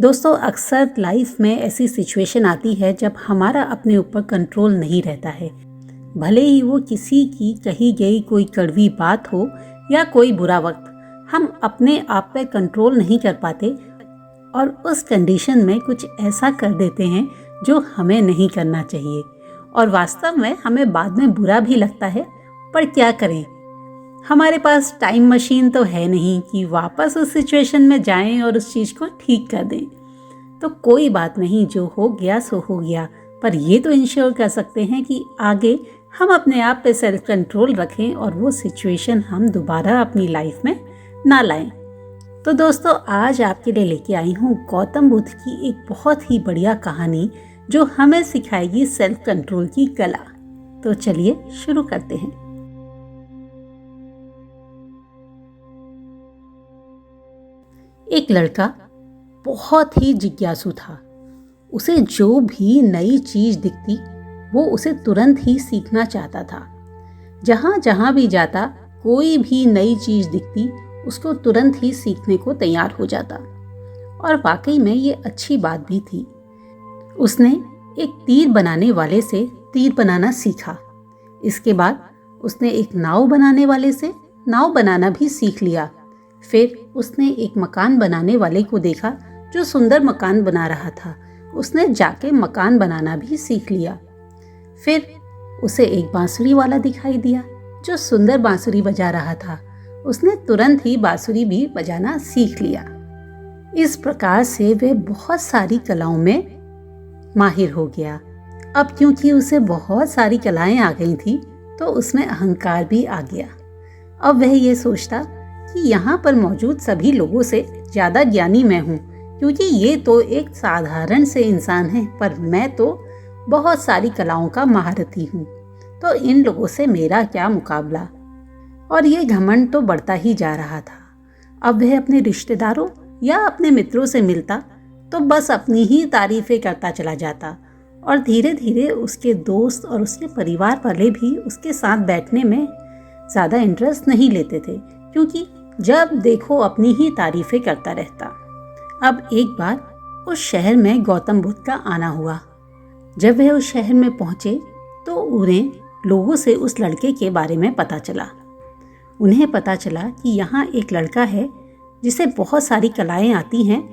दोस्तों, अक्सर लाइफ में ऐसी सिचुएशन आती है जब हमारा अपने ऊपर कंट्रोल नहीं रहता है। भले ही वो किसी की कही गई कोई कड़वी बात हो या कोई बुरा वक्त, हम अपने आप पे कंट्रोल नहीं कर पाते और उस कंडीशन में कुछ ऐसा कर देते हैं जो हमें नहीं करना चाहिए। और वास्तव में हमें बाद में बुरा भी लगता है, पर क्या करें, हमारे पास टाइम मशीन तो है नहीं कि वापस उस सिचुएशन में जाएं और उस चीज़ को ठीक कर दें। तो कोई बात नहीं, जो हो गया सो हो गया, पर ये तो इंश्योर कर सकते हैं कि आगे हम अपने आप पे सेल्फ कंट्रोल रखें और वो सिचुएशन हम दोबारा अपनी लाइफ में ना लाएं। तो दोस्तों, आज आपके लिए लेके आई हूँ गौतम बुद्ध की एक बहुत ही बढ़िया कहानी जो हमें सिखाएगी सेल्फ कंट्रोल की कला। तो चलिए शुरू करते हैं। एक लड़का बहुत ही जिज्ञासु था। उसे जो भी नई चीज दिखती वो उसे तुरंत ही सीखना चाहता था। जहाँ जहाँ भी जाता, कोई भी नई चीज दिखती उसको तुरंत ही सीखने को तैयार हो जाता। और वाकई में ये अच्छी बात भी थी। उसने एक तीर बनाने वाले से तीर बनाना सीखा। इसके बाद उसने एक नाव बनाने वाले से नाव बनाना भी सीख लिया। फिर उसने एक मकान बनाने वाले को देखा जो सुंदर मकान बना रहा था। उसने जाके मकान बनाना भी सीख लिया। फिर उसे एक बांसुरी वाला दिखाई दिया जो सुंदर बांसुरी बजा रहा था। उसने तुरंत ही बांसुरी भी बजाना सीख लिया। इस प्रकार से वह बहुत सारी कलाओं में माहिर हो गया। अब क्योंकि उसे बहुत सारी कलाएं आ गई थी तो उसमें अहंकार भी आ गया। अब वह ये सोचता कि यहाँ पर मौजूद सभी लोगों से ज़्यादा ज्ञानी मैं हूँ, क्योंकि ये तो एक साधारण से इंसान है, पर मैं तो बहुत सारी कलाओं का महारथी हूँ, तो इन लोगों से मेरा क्या मुकाबला। और ये घमंड तो बढ़ता ही जा रहा था। अब वह अपने रिश्तेदारों या अपने मित्रों से मिलता तो बस अपनी ही तारीफें करता चला जाता। और धीरे धीरे उसके दोस्त और उसके परिवार वाले भी उसके साथ बैठने में ज़्यादा इंटरेस्ट नहीं लेते थे, क्योंकि जब देखो अपनी ही तारीफें करता रहता। अब एक बार उस शहर में गौतम बुद्ध का आना हुआ। जब वह उस शहर में पहुंचे तो उन्हें लोगों से उस लड़के के बारे में पता चला। उन्हें पता चला कि यहाँ एक लड़का है जिसे बहुत सारी कलाएं आती हैं,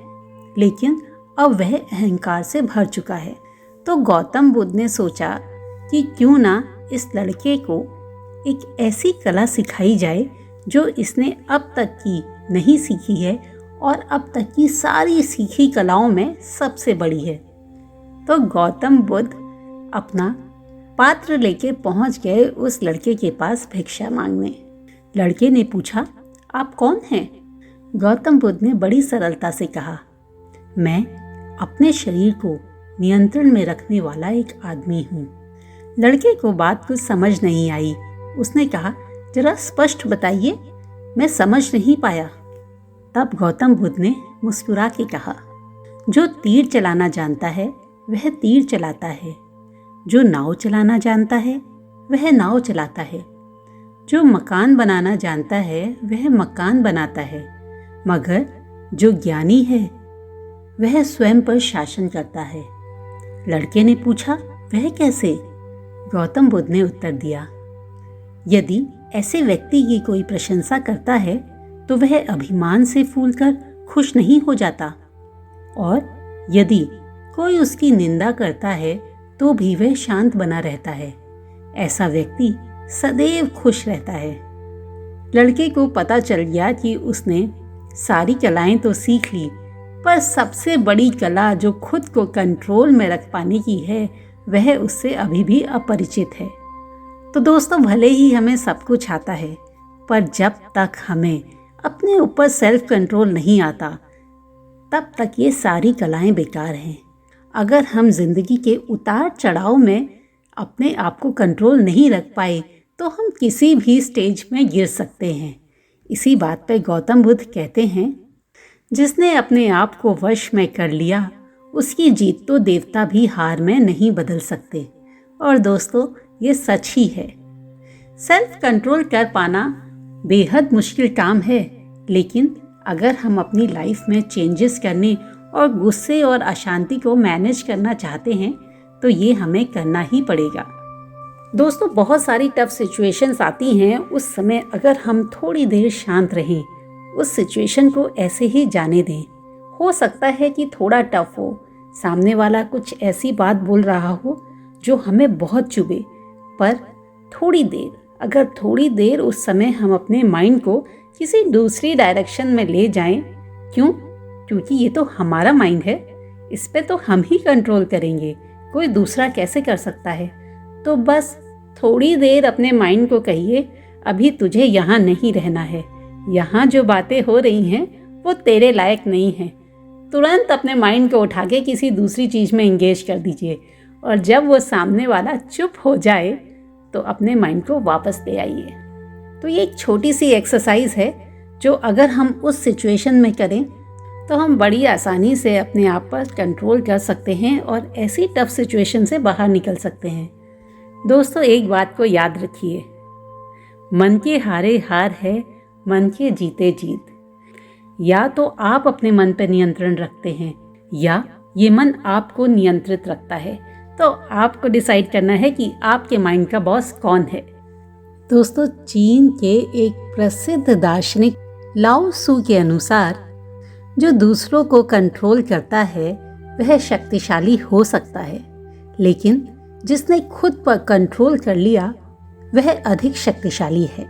लेकिन अब वह अहंकार से भर चुका है। तो गौतम बुद्ध ने सोचा कि क्यों ना इस लड़के को एक ऐसी कला सिखाई जाए जो इसने अब तक की नहीं सीखी है और अब तक की सारी सीखी कलाओं में सबसे बड़ी है। तो गौतम बुद्ध अपना पात्र लेके पहुंच गए उस लड़के के पास भिक्षा मांगने। लड़के ने पूछा, आप कौन हैं? गौतम बुद्ध ने बड़ी सरलता से कहा, मैं अपने शरीर को नियंत्रण में रखने वाला एक आदमी हूँ। लड़के को बात कुछ समझ नहीं आई। उसने कहा, जरा स्पष्ट बताइए, मैं समझ नहीं पाया। तब गौतम बुद्ध ने मुस्कुरा के कहा, जो तीर चलाना जानता है वह तीर चलाता है, जो नाव चलाना जानता है वह नाव चलाता है, जो मकान बनाना जानता है वह मकान बनाता है, मगर जो ज्ञानी है वह स्वयं पर शासन करता है। लड़के ने पूछा, वह कैसे? गौतम बुद्ध ने उत्तर दिया, यदि ऐसे व्यक्ति की कोई प्रशंसा करता है तो वह अभिमान से फूलकर खुश नहीं हो जाता, और यदि कोई उसकी निंदा करता है तो भी वह शांत बना रहता है। ऐसा व्यक्ति सदैव खुश रहता है। लड़के को पता चल गया कि उसने सारी कलाएं तो सीख ली, पर सबसे बड़ी कला जो खुद को कंट्रोल में रख पाने की है वह उससे अभी भी अपरिचित है। तो दोस्तों, भले ही हमें सब कुछ आता है, पर जब तक हमें अपने ऊपर सेल्फ कंट्रोल नहीं आता तब तक ये सारी कलाएं बेकार हैं। अगर हम जिंदगी के उतार चढ़ाव में अपने आप को कंट्रोल नहीं रख पाए तो हम किसी भी स्टेज में गिर सकते हैं। इसी बात पर गौतम बुद्ध कहते हैं, जिसने अपने आप को वश में कर लिया उसकी जीत तो देवता भी हार में नहीं बदल सकते। और दोस्तों, ये सच ही है। सेल्फ कंट्रोल कर पाना बेहद मुश्किल काम है, लेकिन अगर हम अपनी लाइफ में चेंजेस करने और गुस्से और अशांति को मैनेज करना चाहते हैं तो ये हमें करना ही पड़ेगा। दोस्तों, बहुत सारी टफ सिचुएशंस आती हैं, उस समय अगर हम थोड़ी देर शांत रहें, उस सिचुएशन को ऐसे ही जाने दें। हो सकता है कि थोड़ा टफ हो, सामने वाला कुछ ऐसी बात बोल रहा हो जो हमें बहुत चुभे, पर थोड़ी देर उस समय हम अपने माइंड को किसी दूसरी डायरेक्शन में ले जाएं। क्यों? क्योंकि ये तो हमारा माइंड है, इस पे तो हम ही कंट्रोल करेंगे, कोई दूसरा कैसे कर सकता है। तो बस थोड़ी देर अपने माइंड को कहिए, अभी तुझे यहाँ नहीं रहना है, यहाँ जो बातें हो रही हैं वो तेरे लायक नहीं हैं। तुरंत अपने माइंड को उठा के किसी दूसरी चीज़ में इंगेज कर दीजिए, और जब वो सामने वाला चुप हो जाए तो अपने माइंड को वापस ले आइए। तो ये एक छोटी सी एक्सरसाइज है जो अगर हम उस सिचुएशन में करें तो हम बड़ी आसानी से अपने आप पर कंट्रोल कर सकते हैं और ऐसी टफ सिचुएशन से बाहर निकल सकते हैं। दोस्तों, एक बात को याद रखिए, मन के हारे हार है, मन के जीते जीत। या तो आप अपने मन पर नियंत्रण रखते हैं या ये मन आपको नियंत्रित रखता है। तो आपको डिसाइड करना है कि आपके माइंड का बॉस कौन है। दोस्तों, चीन के एक प्रसिद्ध दार्शनिक लाओ त्सु के अनुसार जो दूसरों को कंट्रोल करता है वह शक्तिशाली हो सकता है, लेकिन जिसने खुद पर कंट्रोल कर लिया वह अधिक शक्तिशाली है।